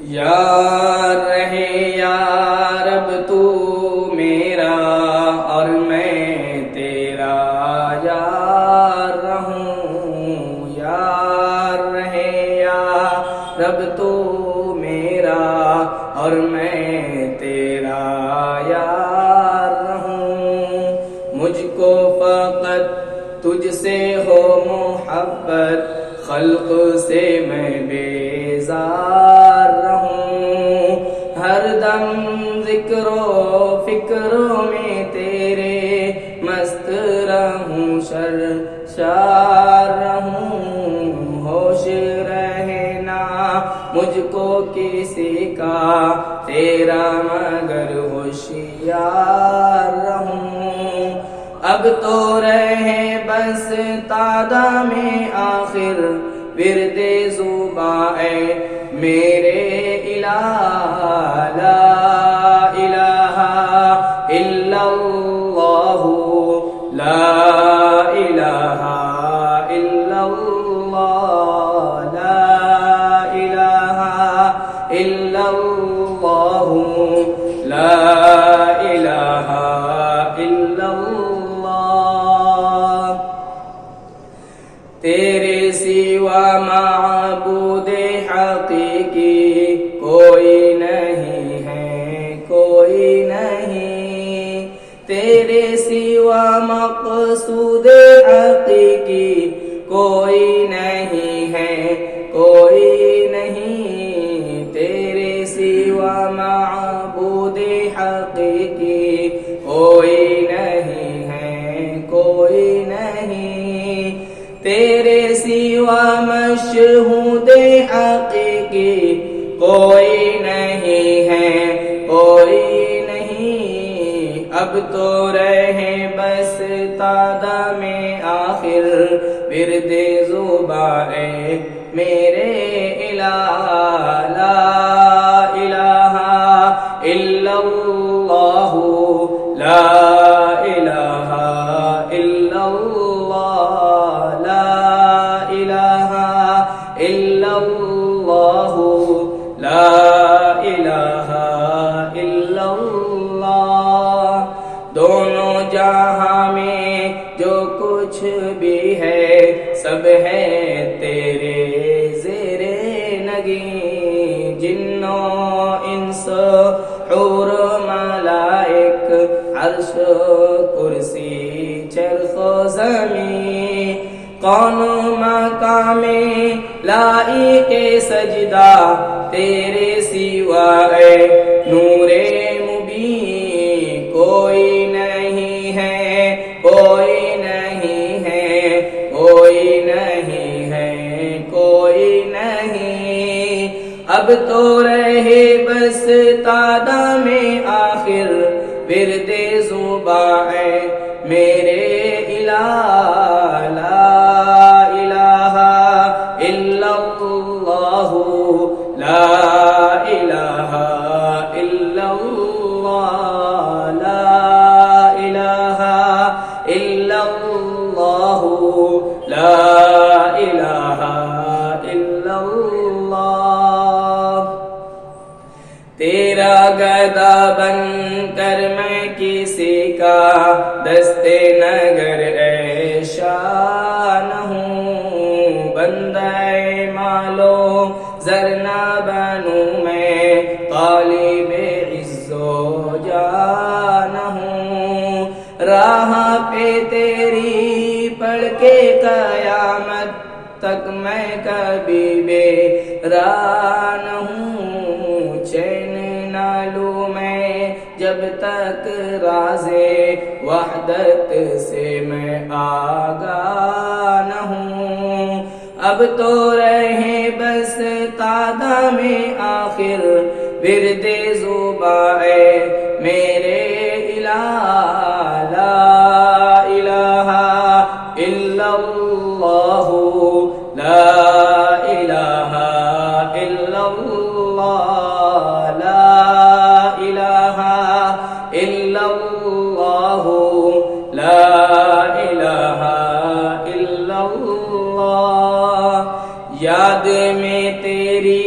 यार रहे यार अब तू मेरा और मैं तेरा यार रहूं। यार रहे यार अब तू मेरा और मैं तेरा यार रहूं। मुझको फकत तुझसे हो मोहब्बत, खल्क से मैं बेजार रहूं। हर दम जिक्रो फिक्रों में तेरे मस्त रहूं, शर्शार रहूं। होश रहे ना मुझको किसी का तेरा मगर होशियार रहूं। अब तो रहे बस तादा में आखिर विरदे ज़ुबाए मेरे इलाहा। ला इलाहा इल्लल्लाहु, ला इलाहा इल्लल्लाह, ला इलाहा इल्लल्लाहु, ला इलाहा इल्लल्लाह। तेरे सिवा माबूदे हकीकी कोई नहीं है, कोई नहीं। तेरे सिवा मक़सूदे हकीकी कोई नहीं है, कोई नहीं। तेरे सिवा माबूदे हकीकी कोई नहीं है, कोई नहीं। तेरे सिवा मशहूदे हकीकी कोई नहीं है, कोई नहीं। अब तो रहे बस तादा में आखिर विरदे ज़ुबाए मेरे इलाहा। ला इलाहा इल्लल्लाहु, ला इलाहा इल्लल्लाह, ला इलाहा इल्लल्लाहु, ला इलाहा इल्लल्लाह। दोनों जहां में जो कुछ भी है सब है तेरे ज़ेरे नगी। जिन्नो इंस हूर मलाइक अर्श कुर्सी चरख़ ज़मीं, कौन मकामे लाई के सजदा तेरे सिवा है नूरे मुबीन। कोई नहीं है, कोई नहीं है, कोई नहीं है, कोई नहीं। अब तो रहे बस तादा में आखिर विरदे ज़ुबाए मेरे इलाहा। ला इलाहा इल्लल्लाहु, ला इलाहा इल्लल्लाह, ला इलाहा इल्लल्लाहु, ला इलाहा इल्लल्लाह। तेरा गदा बनकर मैं किसी का दस्ते नगर ऐशा न हूँ। बंदे मालो जरना बनूं मैं, तालिबे इज्जो जान हूँ। राह पे तेरी पढ़ के कयामत तक मैं कभी बेरान हूँ। चैन ना लूं मैं जब तक राज़े वहदत से मैं आगाह न हूँ। अब तो रहे बस तादा में आखिर विरदे ज़ुबाए मेरे इलाहा। ला इलाहा इल्लल्लाहु, ला इलाहा इल्लल्लाह, ला इलाहा इल्लल्लाहु, ला इलाहा इल्लल्लाह। याद में तेरी